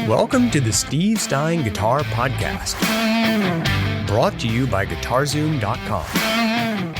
Welcome to the Steve Stein Guitar Podcast, brought to you by GuitarZoom.com.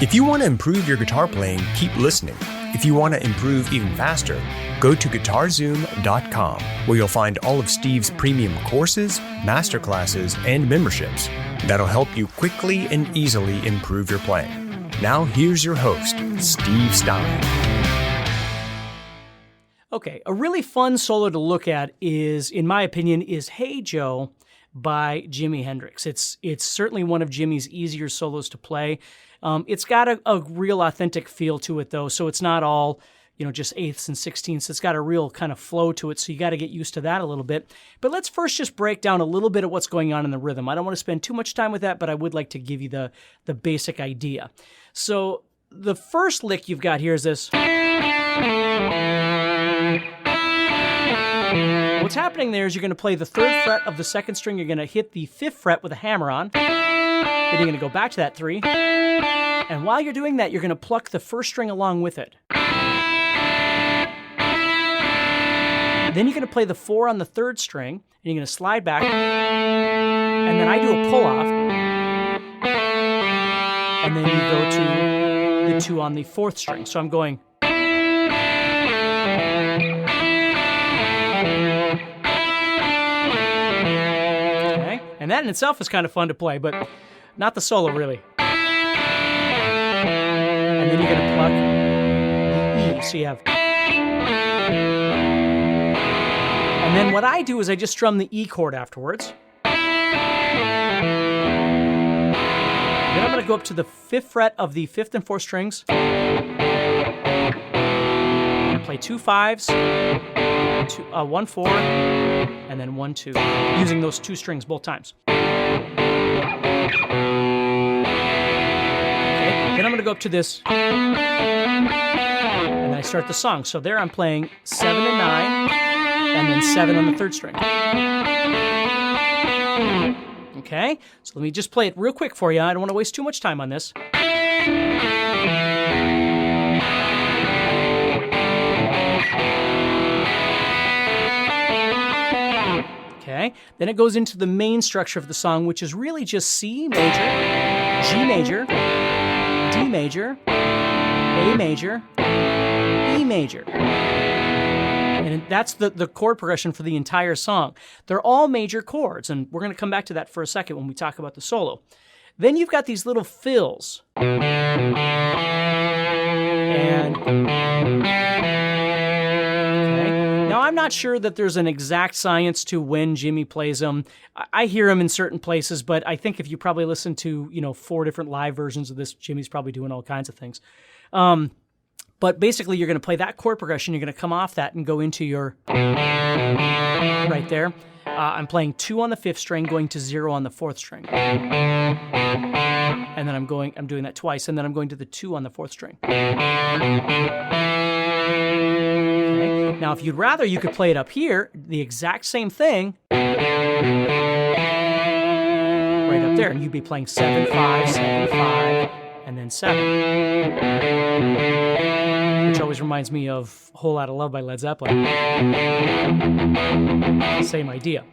If you want to improve your guitar playing, keep listening. If you want to improve even faster, go to GuitarZoom.com, where you'll find all of Steve's premium courses, masterclasses, and memberships that'll help you quickly and easily improve your playing. Now here's your host, Steve Stein. Okay, a really fun solo to look at is, in my opinion, is Hey Joe by Jimi Hendrix. It's certainly one of Jimi's easier solos to play. It's got a real authentic feel to it, though, so it's not all, just eighths and sixteenths. It's got a real kind of flow to it, so you got to get used to that a little bit. But let's first just break down a little bit of what's going on in the rhythm. I don't want to spend too much time with that, but I would like to give you the basic idea. So the first lick you've got here is this. What's happening there is you're going to play the third fret of the second string. You're going to hit the fifth fret with a hammer on. Then you're going to go back to that 3. And while you're doing that, you're going to pluck the first string along with it. Then you're going to play the 4 on the third string, and you're going to slide back. And then I do a pull-off. And then you go to the 2 on the fourth string. So I'm going... And that in itself is kind of fun to play, but not the solo, really. And then you're going to pluck the E, so you have... And then what I do is I just strum the E chord afterwards. Then I'm going to go up to the 5th fret of the 5th and 4th strings. Play 2 5s, 1 4, and then 1 2, using those 2 strings both times. Okay, then I'm going to go up to this, and then I start the song. So there I'm playing 7 and 9, and then 7 on the third string. Okay, so let me just play it real quick for you. I don't want to waste too much time on this. Okay, then it goes into the main structure of the song, which is really just C major, G major, D major, A major, E major. And that's the chord progression for the entire song. They're all major chords, and we're going to come back to that for a second when we talk about the solo. Then you've got these little fills. And... Now, I'm not sure that there's an exact science to when Jimi plays them. I hear him in certain places, but I think if you probably listen to, 4 different live versions of this, Jimi's probably doing all kinds of things. But basically, you're going to play that chord progression. You're going to come off that and go into your... Right there. I'm playing 2 on the 5th string, going to 0 on the 4th string. And then I'm doing that twice, and then I'm going to the 2 on the 4th string. Now, if you'd rather, you could play it up here, the exact same thing, right up there, and you'd be playing 7 5, 7 5, and then 7, which always reminds me of "A Whole Lotta Love" by Led Zeppelin. Same idea.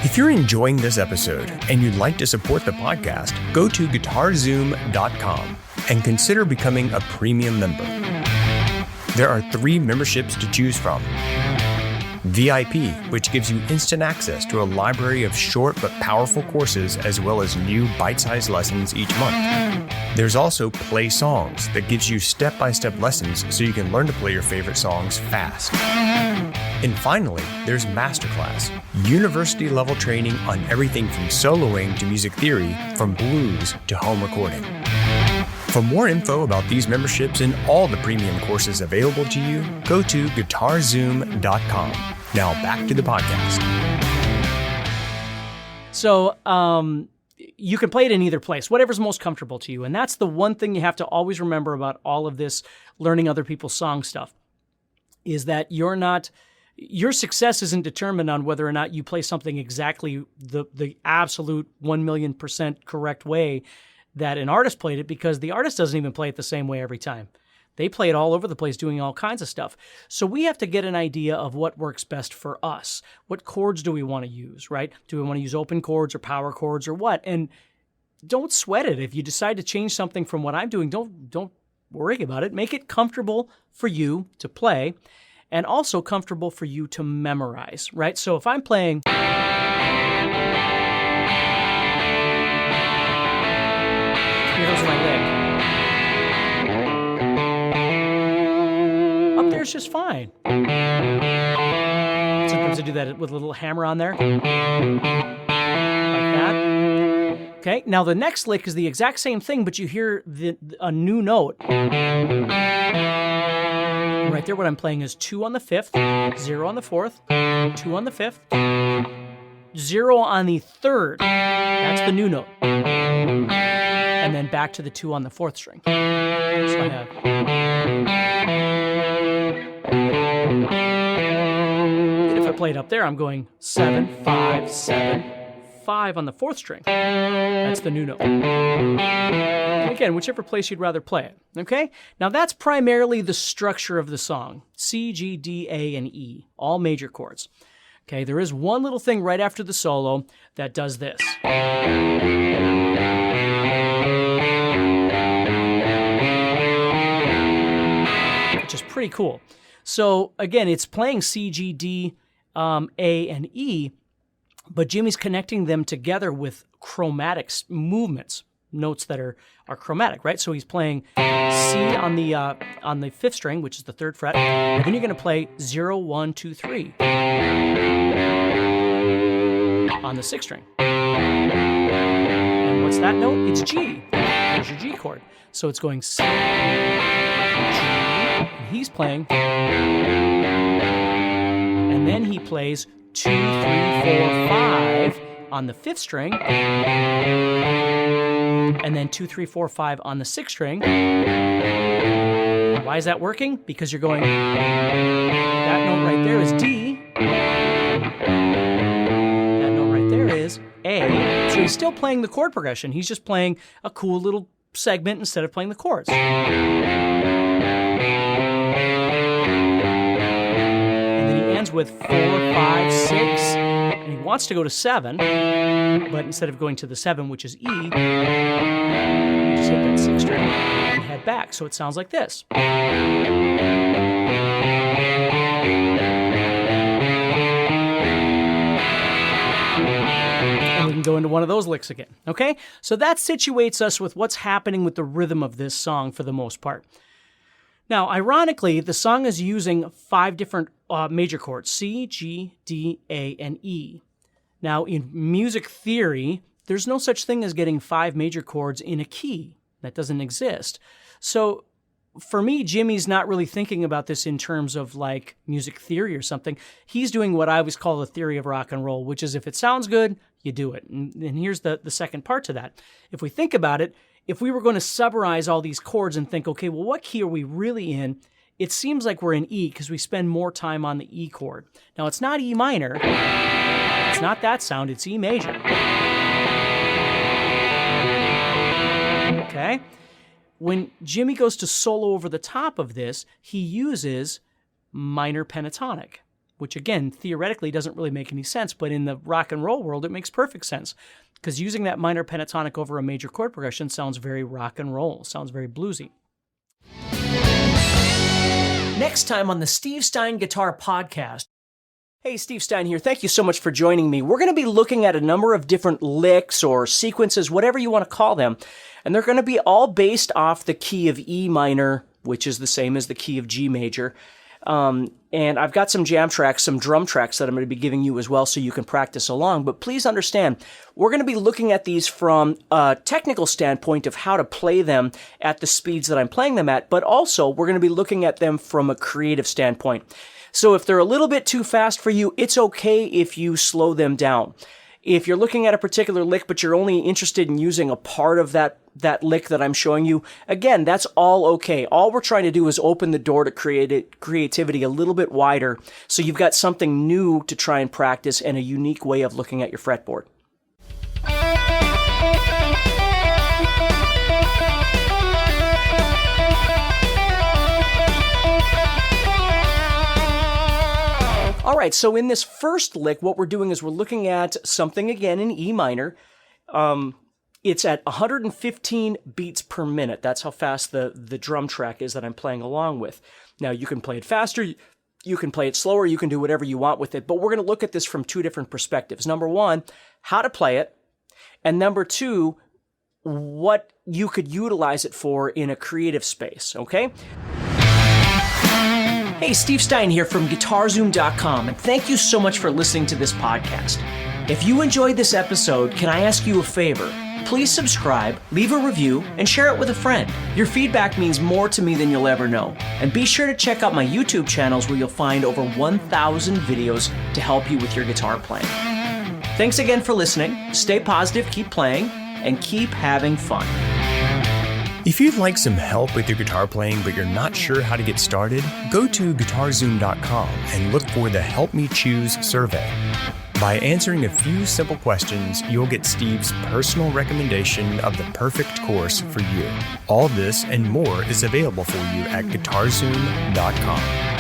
If you're enjoying this episode and you'd like to support the podcast, go to GuitarZoom.com and consider becoming a premium member. There are 3 memberships to choose from. VIP, which gives you instant access to a library of short but powerful courses as well as new bite-sized lessons each month. There's also Play Songs that gives you step-by-step lessons so you can learn to play your favorite songs fast. And finally, there's Masterclass, university-level training on everything from soloing to music theory, from blues to home recording. For more info about these memberships and all the premium courses available to you, go to GuitarZoom.com. Now back to the podcast. So, you can play it in either place, whatever's most comfortable to you. And that's the one thing you have to always remember about all of this learning other people's song stuff, is that your success isn't determined on whether or not you play something exactly the absolute 1,000,000% correct way that an artist played it, because the artist doesn't even play it the same way every time. They play it all over the place doing all kinds of stuff. So we have to get an idea of what works best for us. What chords do we want to use, right? Do we want to use open chords or power chords or what? And don't sweat it. If you decide to change something from what I'm doing, don't worry about it. Make it comfortable for you to play and also comfortable for you to memorize, right? So if I'm playing... Here goes my lick. Up there's just fine. Sometimes I do that with a little hammer on there. Like that. Okay, now the next lick is the exact same thing, but you hear a new note. Right there, what I'm playing is 2 on the 5th, 0 on the 4th, 2 on the 5th, 0 on the 3rd. That's the new note. And then back to the 2 on the 4th string. So I have... And if I play it up there, I'm going 7, 5, 7, 5 on the 4th string. That's the new note. And again, whichever place you'd rather play it. Okay? Now that's primarily the structure of the song. C, G, D, A, and E. All major chords. Okay, there is one little thing right after the solo that does this. Which is pretty cool. So again, it's playing C, G, D, A, and E, but Jimmy's connecting them together with chromatic movements, notes that are chromatic, right? So he's playing C on the 5th string, which is the 3rd fret, and then you're going to play 0, 1, 2, 3 on the 6th string. And what's that note? It's G. There's your G chord. So it's going C, G, and he's playing, and then he plays 2, 3, 4, 5 on the 5th string, and then 2, 3, 4, 5 on the 6th string. Why is that working? Because you're going, that note right there is D, that note right there is A, so he's still playing the chord progression. He's just playing a cool little segment instead of playing the chords. With 4, 5, 6, and he wants to go to 7, but instead of going to the 7, which is E, you just hit that 6th string and head back. So it sounds like this. And we can go into one of those licks again, okay? So that situates us with what's happening with the rhythm of this song for the most part. Now, ironically, the song is using 5 different major chords, C, G, D, A, and E. Now, in music theory, there's no such thing as getting 5 major chords in a key. That doesn't exist. So, for me, Jimmy's not really thinking about this in terms of, like, music theory or something. He's doing what I always call the theory of rock and roll, which is if it sounds good, you do it. And here's the second part to that. If we think about it, if we were going to summarize all these chords and think, okay, well, what key are we really in? It seems like we're in E because we spend more time on the E chord. Now, it's not E minor. It's not that sound. It's E major. Okay? When Jimmy goes to solo over the top of this, he uses minor pentatonic, which, again, theoretically doesn't really make any sense, but in the rock and roll world, it makes perfect sense. Because using that minor pentatonic over a major chord progression sounds very rock and roll, sounds very bluesy. Next time on the Steve Stein Guitar Podcast. Hey, Steve Stein here. Thank you so much for joining me. We're going to be looking at a number of different licks or sequences, whatever you want to call them, and they're going to be all based off the key of E minor, which is the same as the key of G major. And I've got some jam tracks, some drum tracks that I'm going to be giving you as well so you can practice along. But please understand, we're going to be looking at these from a technical standpoint of how to play them at the speeds that I'm playing them at, but also we're going to be looking at them from a creative standpoint. So if they're a little bit too fast for you, it's okay if you slow them down. If you're looking at a particular lick, but you're only interested in using a part of that lick that I'm showing you, again, that's all okay. All we're trying to do is open the door to creativity a little bit wider, so you've got something new to try and practice and a unique way of looking at your fretboard. All right, so in this first lick, what we're doing is we're looking at something again in E minor. It's at 115 beats per minute. That's how fast the drum track is that I'm playing along with. Now, you can play it faster, you can play it slower, you can do whatever you want with it, but we're going to look at this from two different perspectives. Number one, how to play it, and number two, what you could utilize it for in a creative space, okay? Hey, Steve Stein here from GuitarZoom.com, and thank you so much for listening to this podcast. If you enjoyed this episode, can I ask you a favor? Please subscribe, leave a review, and share it with a friend. Your feedback means more to me than you'll ever know. And be sure to check out my YouTube channels where you'll find over 1,000 videos to help you with your guitar playing. Thanks again for listening. Stay positive, keep playing, and keep having fun. If you'd like some help with your guitar playing but you're not sure how to get started, go to GuitarZoom.com and look for the Help Me Choose survey. By answering a few simple questions, you'll get Steve's personal recommendation of the perfect course for you. All this and more is available for you at GuitarZoom.com.